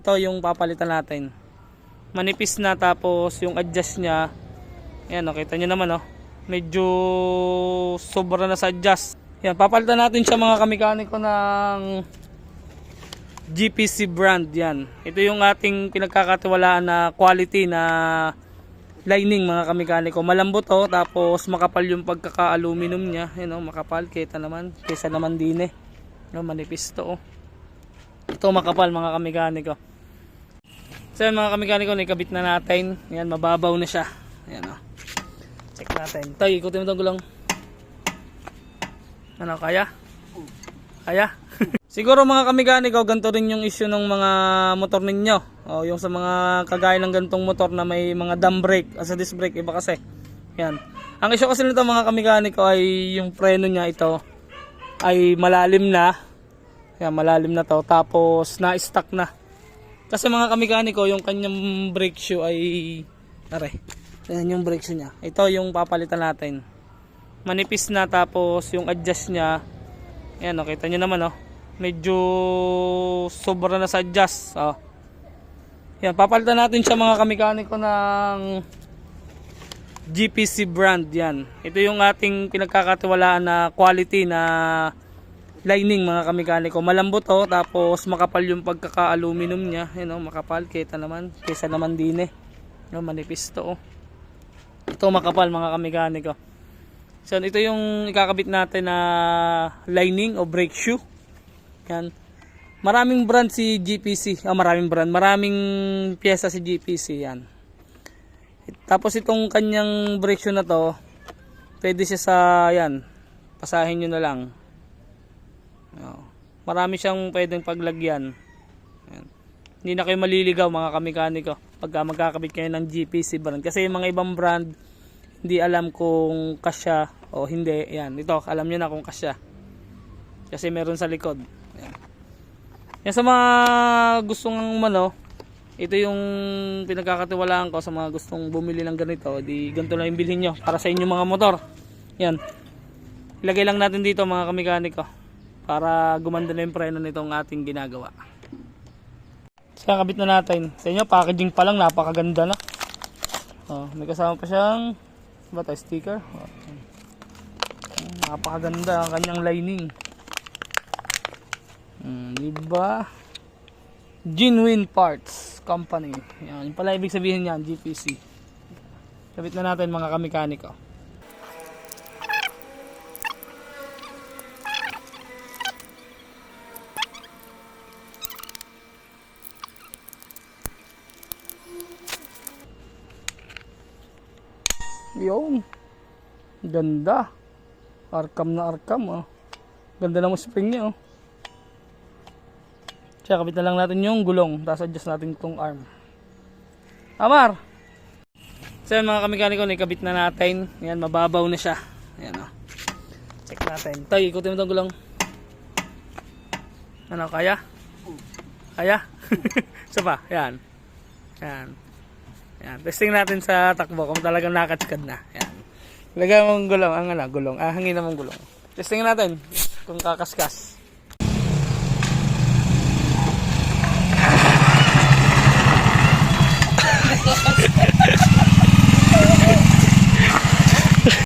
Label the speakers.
Speaker 1: Ito yung papalitan natin. Manipis na, tapos yung adjust niya. Ayan, kita nyo naman, medyo sobra na sa adjust. Yan, papalitan natin siya mga kamekaniko ng GPC brand. Yan, ito yung ating pinagkakatiwalaan na quality na lining mga kamekaniko. Malambot tapos makapal yung pagkaka-aluminum niya. Yan, makapal, kita naman, kaysa naman din manipis to. Ito makapal mga kamekaniko. So yan mga kamekaniko, nakabit na natin. Yan, mababaw na siya. Yan, check natin. Tay, ikutin mo itong gulong. Ano, kaya? Kaya? Siguro mga kamekaniko, ganito rin yung issue ng mga motor ninyo. Yung sa mga kagaya ng gantong motor na may mga drum brake, sa disc brake, iba kasi. Yan. Ang issue kasi nito mga kamekaniko ay yung preno niya ito ay malalim na. Yan, malalim na to. Tapos na-stuck na. Kasi mga kamekaniko, yung kanyang brake shoe ay yan yung brake shoe niya. Ito yung papalitan natin. Manipis na, tapos yung adjust niya. Ayan, kita nyo naman, medyo sobra na sa adjust. Yan, papalitan natin siya mga kamekaniko ng GPC brand. Yan, ito yung ating pinagkakatiwalaan na quality na lining mga kamekaniko. Malambot tapos makapal yung pagkaka-aluminum niya. Yan, makapal, kita naman, kaysa naman din manipis to. Ito makapal mga kamekaniko. So ito yung ikakabit natin na lining o brake shoe. Yan. Maraming brand si GPC. Maraming piyesa si GPC yan. Tapos itong kanyang brake shoe na to, pwede siya sa yan. Pasahin niyo na lang. Marami siyang pwedeng paglagyan. Yan. Hindi na kayo maliligaw mga kamekaniko pagka magkakabit kayo ng GPC brand. Kasi yung mga ibang brand, hindi alam kung kasya o hindi. Yan, ito alam nyo na kung kasya. Kasi meron sa likod. Yan. Yan sa mga gustong ito yung pinagkakatiwalaan ko sa mga gustong bumili ng ganito. Di ganito lang yung bilhin nyo para sa inyong mga motor. Yan. Ilagay lang natin dito mga kamekaniko para gumanda na yung preno nitong ating ginagawa. So, kakabit na natin. Sa inyo, packaging pa lang, napakaganda na. May kasama pa siyang sticker. Napakaganda ang kanyang lining. Diba? Genuine Parts Company. Yan, yung pala ibig sabihin niyan, GPC. Kabit na natin mga kamekaniko. Yung ganda, arkam na arkam. Ganda ng spring niya. Kaya kabit na lang natin yung gulong, tapos adjust natin itong arm. Amar! So yan mga kamekaniko, nakabit na natin. Yan, mababaw na siya. Ayan, check natin. Tay, ikutin mo itong gulong. Ano, kaya? Kaya? Isa pa, yan. Yan. Yan, testing natin sa takbo kung talagang nakatskad na. Yan. Lagay mong gulong, hangin na mong gulong. Testing natin kung kakaskas.